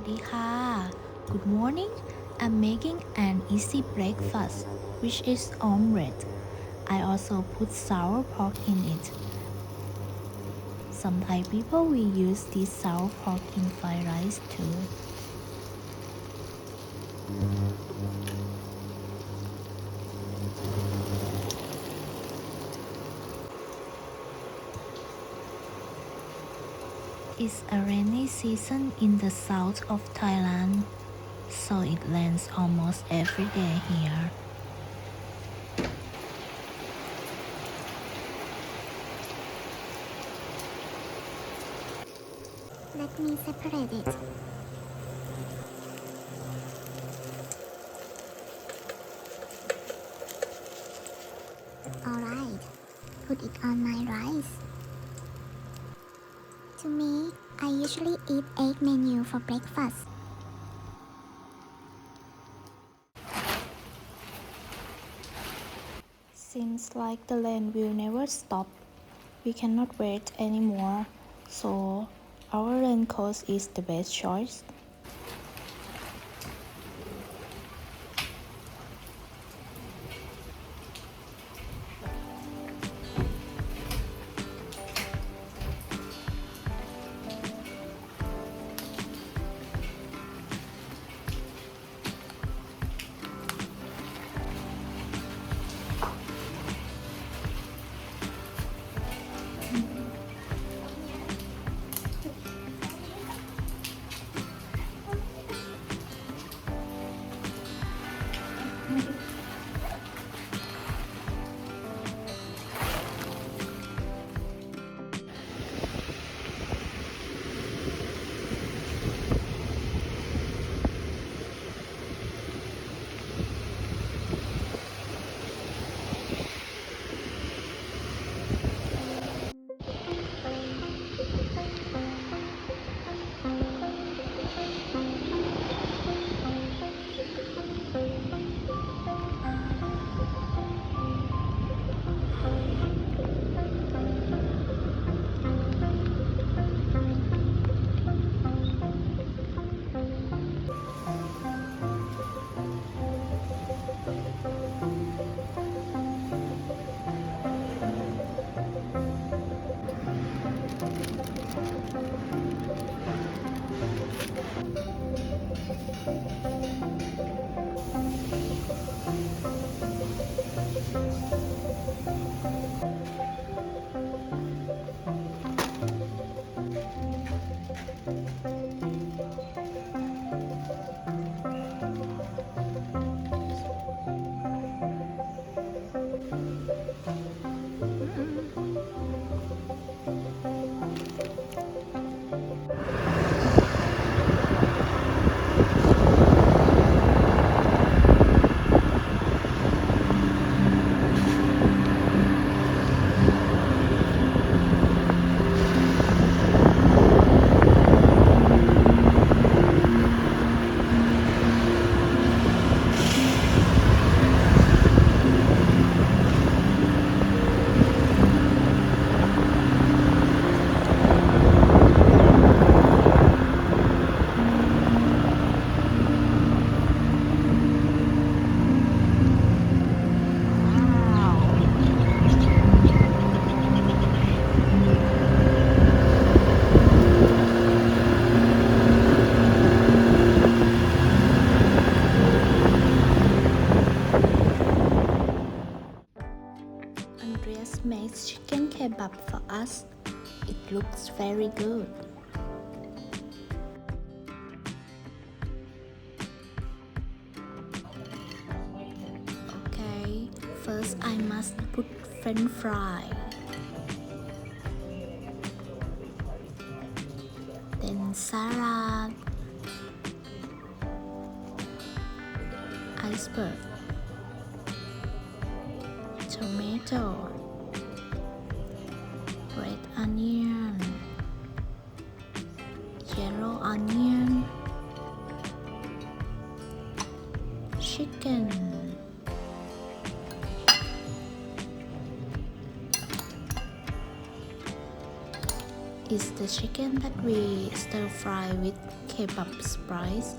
ดีค่ะ Good morning. I'm making an easy breakfast, which is omelette. I also put sour pork in it. Some Thai people will use this sour pork in fried rice too. It's a rainy season in the south of Thailand, so it rains almost every day here. Let me separate it. Alright, put it on my rice. To me, I usually eat egg menu for breakfast. Seems like the rain will never stop. We cannot wait anymore, so our raincoat is the best choice. Andreas makes chicken kebab for us. It looks very good. Okay, first I must put French fry. Then salad, iceberg, tomato, red onion, yellow onion, chicken. is the chicken that we stir fry with kebab spice.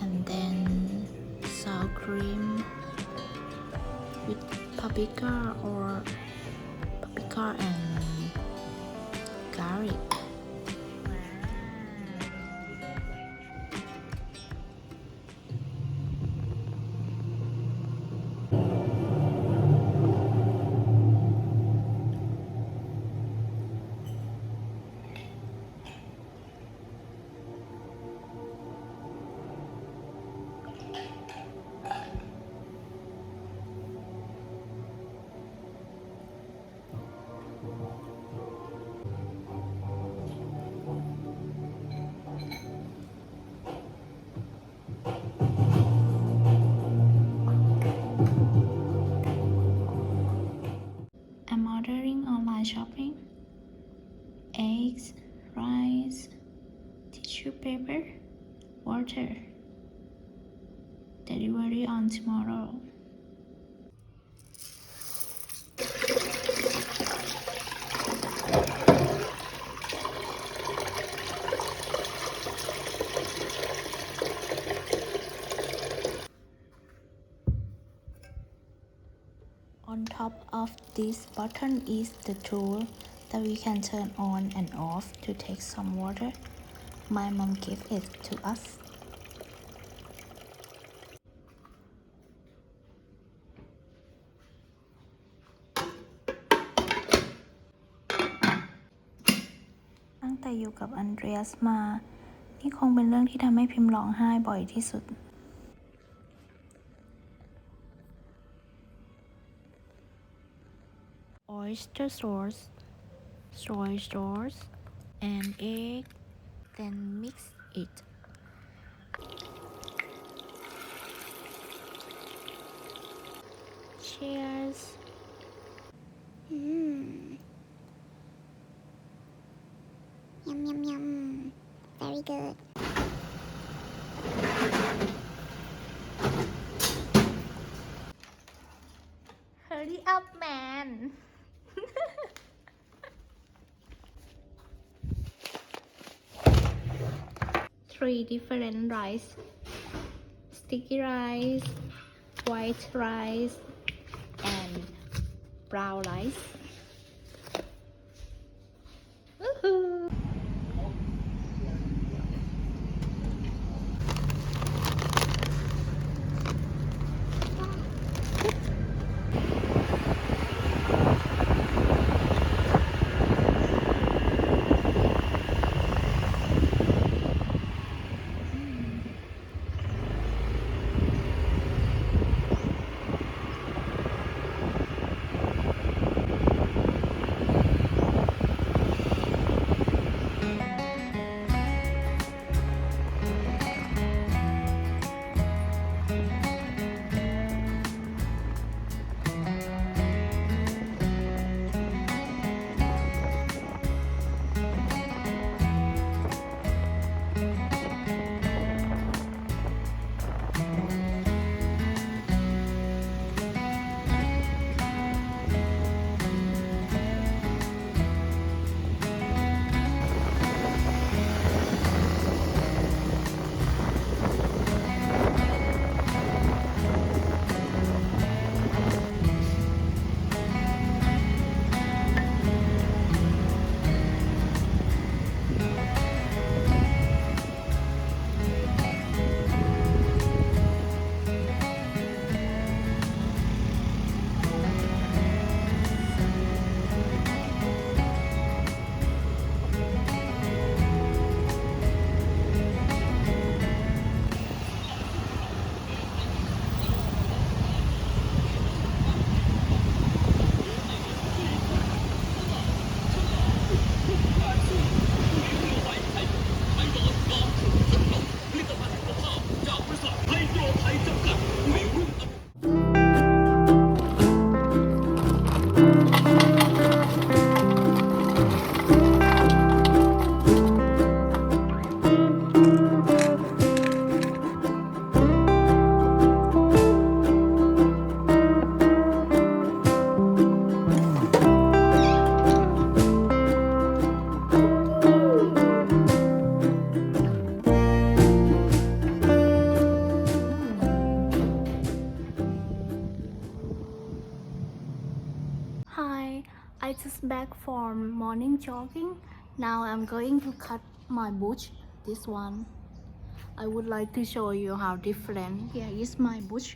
And then sour cream with paprika and garlic. I'm ordering online shopping. Eggs, rice, tissue paper, water. Delivery on tomorrow. On top of this button is the tool that we can turn on and off to take some water. My mom gave it to us.ตั้งแต่อยู่กับอันเดรียสมานี่คงเป็นเรื่องที่ทำให้พิมพ์ร้องไห้บ่อยที่สุด Oyster sauce, soy sauce, and egg. Then mix it. Cheers. Yum yum yum. Very good. Hurry up, man. 3 different rice: sticky rice, white rice, and brown rice. Woohoo! Hi, I just back from morning jogging. Now I'm going to cut my bush. This one. I would like to show you how different. Here is my bush.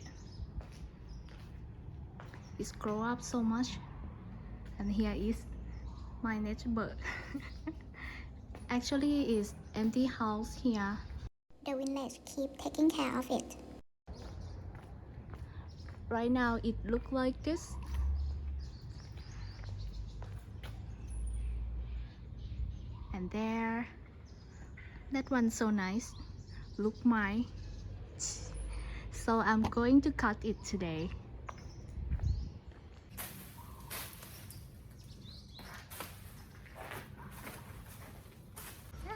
It's grow up so much. And here is my nature bird. Actually, it's empty house here. The village keep taking care of it. Right now it look like this. And there, that one's so nice. Look my. So I'm going to cut it today. Yeah.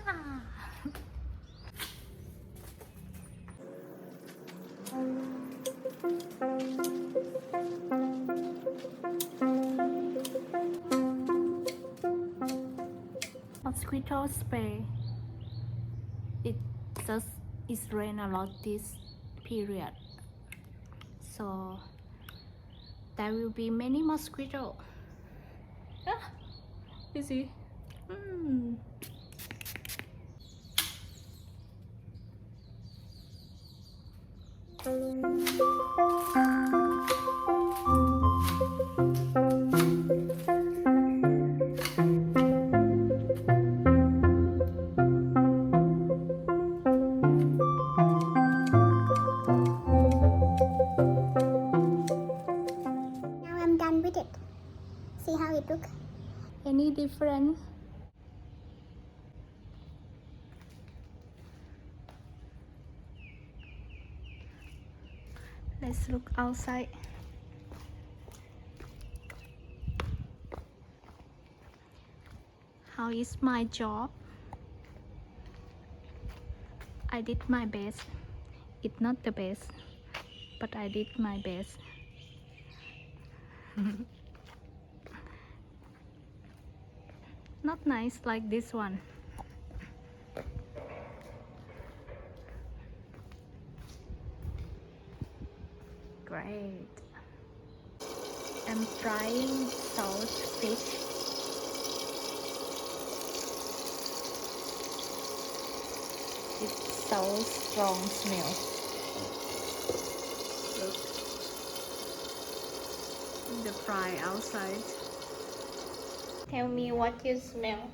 Mosquito spray. It just it's rain a lot this period, so there will be many mosquito. Ah, you see. Now I'm done with it. See how it looks? Any different? Let's look outside. How is my job? I did my best. It's not the best, but I did my best. Not nice like this one. Great. I'm frying salt fish. It's so strong smell. Look. The fry outside. Tell me what you smell.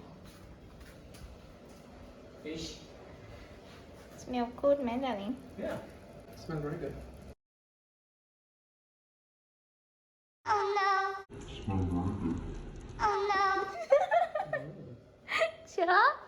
Fish. Smell good, my darling. Yeah, smells very good. Oh no! Oh no! Shut up.